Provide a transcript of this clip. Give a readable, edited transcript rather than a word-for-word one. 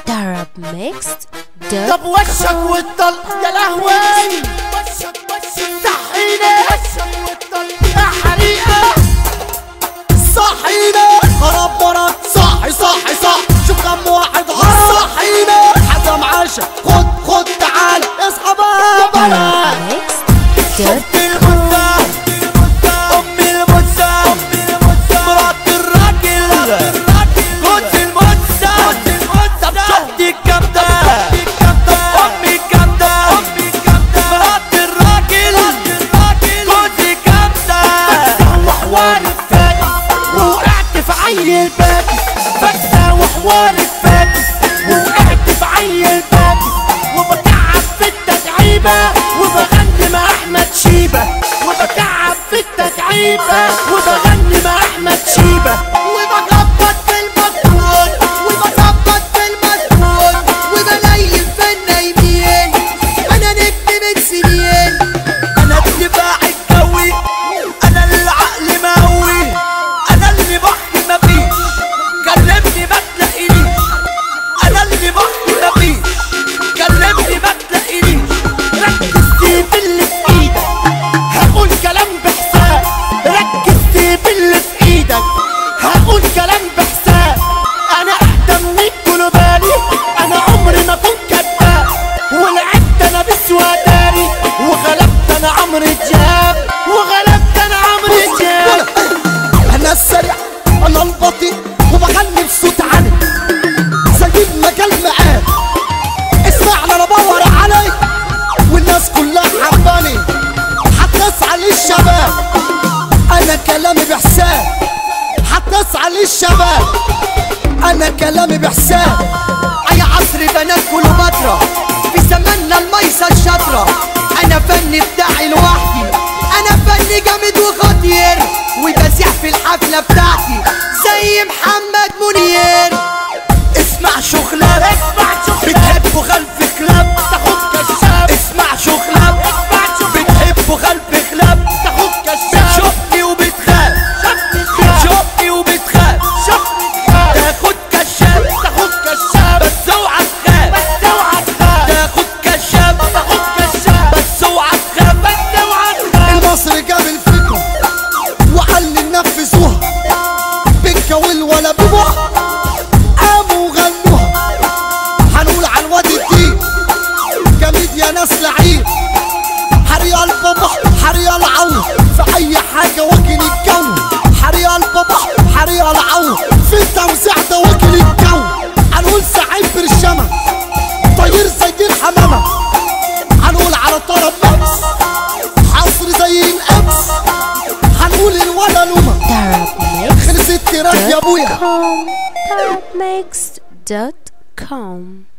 arabmixed.com. طب وشك والطلق يا لهوي، صحينا يا حريقة، صحينا خراب مرض، صحي شوف كم واحد هرب، صحينا حزم عاشا، خد تعالى اصحى بقى arabmixed.com. عيل باكس فكسة وحوار الفاكس، وقعت في عيل باكس وبتعب في التتعيبة، وبغني مع أحمد شيبة، وبتعب في التتعيبة وبغني مع أحمد شيبة، وبخبط في المكتوب وبخبط في المكتوب، وبنيم في النايمين، أنا نجم من سنين، أنا الدفاع الجوي، أنا اللي عقلي مقوي، أنا اللي بحكي مفيش، كلمني ما تلاقينيش، أنا اللي بحكي مفيش، كلمني ما تلاقينيش، ركز في اللي في إيدك، هقول كلام بحساب، ركز في اللي في إيدك، هقول كلام بحساب، أنا أقدم من كلوبالي، أنا عمري ما كنت كداب، ولعبت أنا بسواداري، وغلبت أنا عمرو دياب، وغلبت أنا عمرو دياب، أنا السريع أنا البطيء وبغني بصوت عالي زي المجال معاه، اسمعني أنا بدور عليك والناس كلها حباني، هتسعى للشباب، أنا كلامي بحساب، هتسعى للشباب، أنا كلامي بحساب، أي عصر بنات كليوباترا في زماننا الميسة الشاطرة، أنا فني بتاعي لوحدي، أنا فني جامد وخطير، وبزيح في الحفلة بتاعتي زي محمد منير، اسمع شغلاب، بتحبوا خلف كلاب تاخد كشاف، اسمع شغلاب، بتحبوا خلف كلاب تاخد كشاف، بتشوفني وبتخاف، بتشوفني وبتخاف، تاخد كشاف، بس اوعى تخاف، تاخد كشاف، بس اوعى تخاف، المصري جاب الفكرة وقال لي نفذوها، بالكويل ولا ببوح قاموا وغنوها، هنقول على الواد الدين جميد يا ناس لعيب، حريال بابا حريال عون في اي حاجة واكل الجو، حريال بابا حريال عون في التوزيع ده واكل الجو، هنقول سعيد برشامة طير زي الحمامة، هنقول على طرب مكس حصر زي الامس، هنقول الولا لومة خلص التراك يا ابويا arabmixed.com.